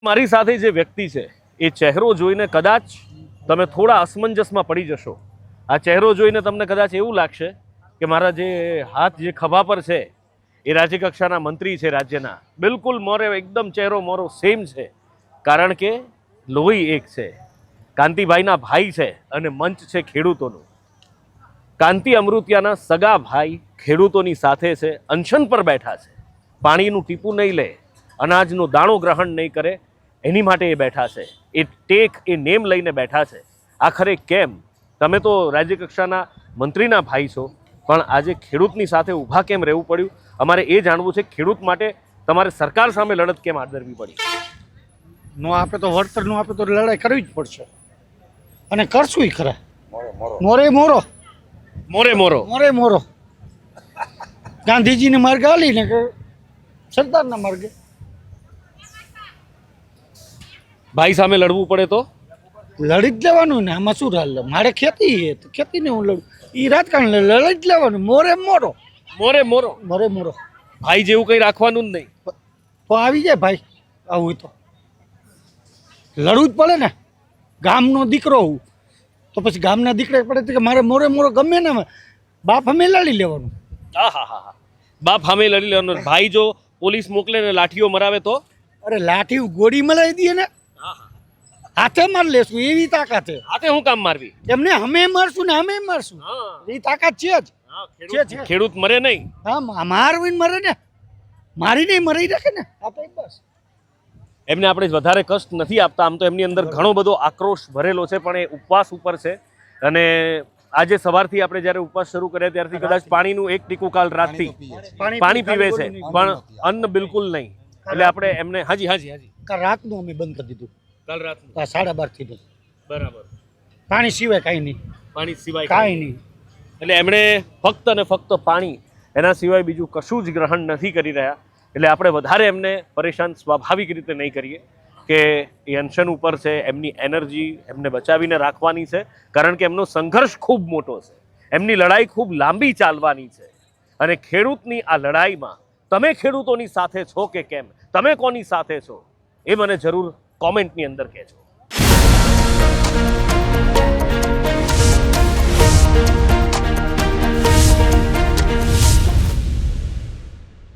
મારી સાથે જે વ્યક્તિ છે એ ચહેરો જોઈને કદાચ તમે થોડા અસમંજસમાં પડી જશો। આ ચહેરો જોઈને તમને કદાચ એવું લાગશે કે મારા જે હાથ જે ખભા પર છે એ રાજ્ય કક્ષાના મંત્રી છે રાજ્યના। બિલકુલ મોરે એકદમ ચહેરો મોરો સેમ છે, કારણ કે લોહી એક છે। કાંતિભાઈના ભાઈ છે અને મંચ છે ખેડૂતોનું। કાંતિ અમૃતિયાના સગા ભાઈ ખેડૂતોની સાથે છે, અનશન પર બેઠા છે, પાણીનું ટીપું નહીં લે, અનાજનો દાણો ગ્રહણ નહીં કરે, એની માટે એ બેઠા છે। એ ટેક એ નેમ લઈને બેઠા છે। આખરે કેમ તમે તો રાજ્ય કક્ષાના મંત્રીના ભાઈ છો, પણ આજે ખેડૂતની સાથે ઊભા કેમ રહેવું પડ્યું? અમારે એ જાણવું છે, ખેડૂત માટે તમારે સરકાર સામે લડત કેમ આદરવી પડી? નો આપે તો વળતર નો આપે તો લડાઈ કરવી જ પડશે, અને કરશું ખરા। મોરે મોરો મોરે મોરો મોરે મોરો ગાંધીજીને માર્ગ હાલીને કે સરદારના માર્ગે। ભાઈ સામે લડવું પડે તો લડી જ લેવાનું ને, આમાં શું હાલ? મારે ખેતી છે તો ખેતીને હું લડું, એ રાજકારણ લડી જ લેવાનું। મોરે મોરો મોરે મોરો મોરે મોરો ભાઈ જેવું કંઈ રાખવાનું જ નહીં। તો આવી જાય ભાઈ, આવું તો લડવું જ પડે ને। ગામનો દીકરો હું તો પછી ગામના દીકરા પડે કે મારે મોરે મોરો ગમે ને બાપ અમે લડી લેવાનું। હા હા હા હા, બાપ સામે લડી લેવાનું। ભાઈ જો પોલીસ મોકલે ને લાઠીઓ મરાવે તો? અરે લાઠી ગોળી મલાવી દઈએ ને, હાથે માર લેશું એવી તાકાત છે। હાથે હું કામ મારવી? એમને અમે મારશું ને અમે મારશું, એ તાકાત છે જ। ખેડૂત મરે નહીં? હા, મારવીને મરે ને, મારી નહીં મરી રાખે ને આપણે બસ। એમને આપણે વધારે કષ્ટ નથી આપતા। આમ તો એમની અંદર ઘણો બધો આક્રોશ ભરેલો છે, પણ એ ઉપવાસ ઉપર છે। અને આજે સવારથી આપણે જ્યારે ઉપવાસ શરૂ કર્યા ત્યારથી કદાચ પાણીનું એક ટીકું કાલ રાતથી પાણી પીવે છે, પણ અન્ન બિલકુલ નહીં। એટલે આપણે એમને હાજી હાજી હાજી કાલ રાતનું અમે બંધ કરી દીધું, કાલ રાતનું 12:30 થી બરાબર। પાણી સિવાય કાંઈ નહીં, પાણી સિવાય કાંઈ નહીં। એટલે એમણે ફક્ત અને ફક્ત પાણી, એના સિવાય બીજું કશું જ ગ્રહણ નથી કરી રહ્યા। એટલે આપણે વધારે એમને પરેશાન સ્વાભાવિક રીતે નહીં કરીએ કે એ અનશન ઉપર છે, એમની એનર્જી એમને બચાવીને રાખવાની છે, કારણ કે એમનો સંઘર્ષ ખૂબ મોટો છે, એમની લડાઈ ખૂબ લાંબી ચાલવાની છે। અને ખેડૂતની આ લડાઈમાં તમે ખેડૂતોની સાથે છો કે કેમ, તમે કોની સાથે છો એ મને જરૂર કોમેન્ટની અંદર કહેજો।